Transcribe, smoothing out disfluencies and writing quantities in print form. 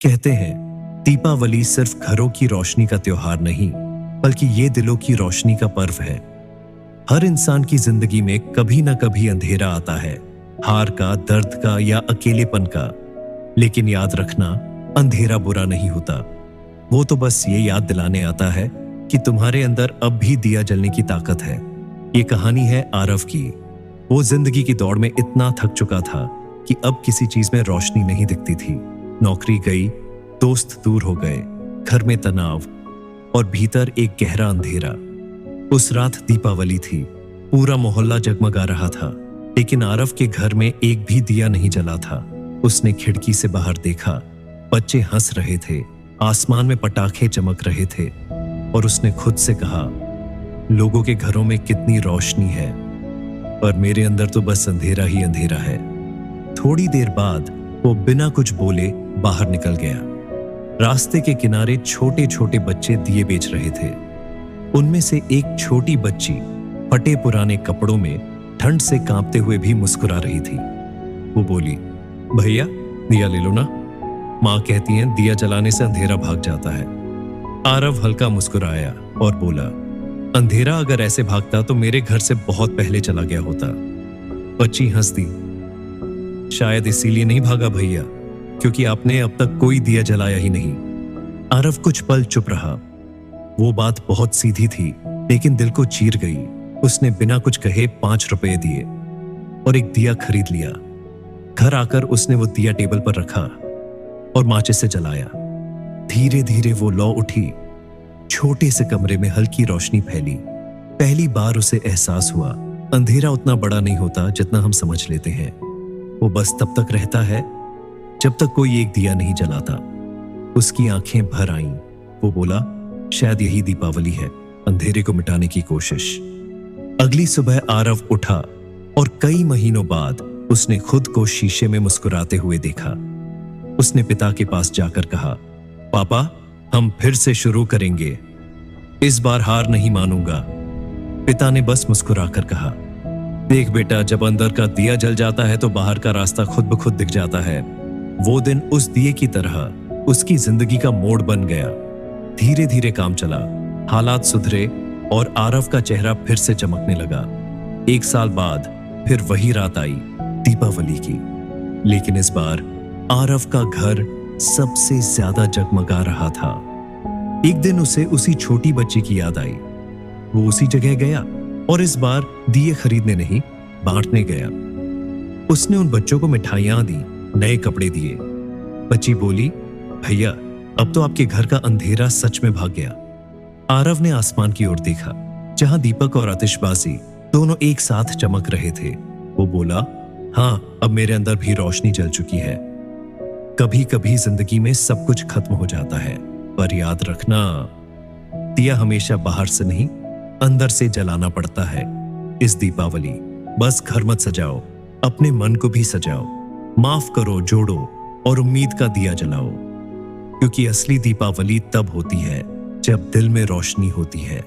कहते हैं दीपावली सिर्फ घरों की रोशनी का त्योहार नहीं, बल्कि ये दिलों की रोशनी का पर्व है। हर इंसान की जिंदगी में कभी ना कभी अंधेरा आता है, हार का, दर्द का या अकेलेपन का। लेकिन याद रखना, अंधेरा बुरा नहीं होता। वो तो बस ये याद दिलाने आता है कि तुम्हारे अंदर अब भी दिया जलने की ताकत है। ये कहानी है आरव की। वो जिंदगी की दौड़ में इतना थक चुका था कि अब किसी चीज में रोशनी नहीं दिखती थी। नौकरी गई, दोस्त दूर हो गए, घर में तनाव और भीतर एक गहरा अंधेरा। उस रात दीपावली थी, पूरा मोहल्ला जगमगा रहा था, लेकिन आरव के घर में एक भी दिया नहीं जला था। उसने खिड़की से बाहर देखा, बच्चे हंस रहे थे, आसमान में पटाखे चमक रहे थे, और उसने खुद से कहा, लोगों के घरों में कितनी रोशनी है, पर मेरे अंदर तो बस अंधेरा ही अंधेरा है। थोड़ी देर बाद वो बिना कुछ बोले बाहर निकल गया। रास्ते के किनारे छोटे छोटे बच्चे दिए बेच रहे थे। उनमें से एक छोटी बच्ची फटे पुराने कपड़ों में ठंड से कांपते हुए भी मुस्कुरा रही थी। वो बोली, भैया दिया ले लो ना, माँ कहती हैं दिया जलाने से अंधेरा भाग जाता है। आरव हल्का मुस्कुराया और बोला, अंधेरा अगर ऐसे भागता तो मेरे घर से बहुत पहले चला गया होता। बच्ची हंस दी, शायद इसीलिए नहीं भागा भैया, क्योंकि आपने अब तक कोई दिया जलाया ही नहीं। आरव कुछ पल चुप रहा। वो बात बहुत सीधी थी, लेकिन दिल को चीर गई। उसने बिना कुछ कहे 5 रुपए दिए और एक दिया खरीद लिया। घर आकर उसने वो दिया टेबल पर रखा और माचिस से जलाया। धीरे धीरे वो लौ उठी। छोटे से कमरे में हल्की रोशनी फैली। पहली बार उसे एहसास हुआ, अंधेरा उतना बड़ा नहीं होता जितना हम समझ लेते हैं। वो बस तब तक रहता है जब तक कोई एक दिया नहीं जलाता। उसकी आंखें भर आईं। वो बोला, शायद यही दीपावली है, अंधेरे को मिटाने की कोशिश। अगली सुबह आरव उठा और कई महीनों बाद उसने खुद को शीशे में मुस्कुराते हुए देखा। उसने पिता के पास जाकर कहा, पापा हम फिर से शुरू करेंगे, इस बार हार नहीं मानूंगा। पिता ने बस मुस्कुराकर कहा, देख बेटा, जब अंदर का दिया जल जाता है तो बाहर का रास्ता खुद ब खुद दिख जाता है। वो दिन उस दिए की तरह उसकी जिंदगी का मोड़ बन गया। धीरे धीरे काम चला, हालात सुधरे और आरव का चेहरा फिर से चमकने लगा। 1 साल बाद फिर वही रात आई, दीपावली की। लेकिन इस बार आरव का घर सबसे ज्यादा जगमगा रहा था। एक दिन उसे उसी छोटी बच्ची की याद आई। वो उसी जगह गया और इस बार दिए खरीदने नहीं, बांटने गया। उसने उन बच्चों को मिठाइयां दी, नए कपड़े दिए। बच्ची बोली, भैया अब तो आपके घर का अंधेरा सच में भाग गया। आरव ने आसमान की ओर देखा, जहां दीपक और आतिशबाजी दोनों एक साथ चमक रहे थे। वो बोला, हाँ अब मेरे अंदर भी रोशनी जल चुकी है। कभी कभी जिंदगी में सब कुछ खत्म हो जाता है, पर याद रखना, दिया हमेशा बाहर से नहीं, अंदर से जलाना पड़ता है। इस दीपावली बस घर मत सजाओ, अपने मन को भी सजाओ। माफ करो, जोड़ो और उम्मीद का दिया जलाओ, क्योंकि असली दीपावली तब होती है जब दिल में रोशनी होती है।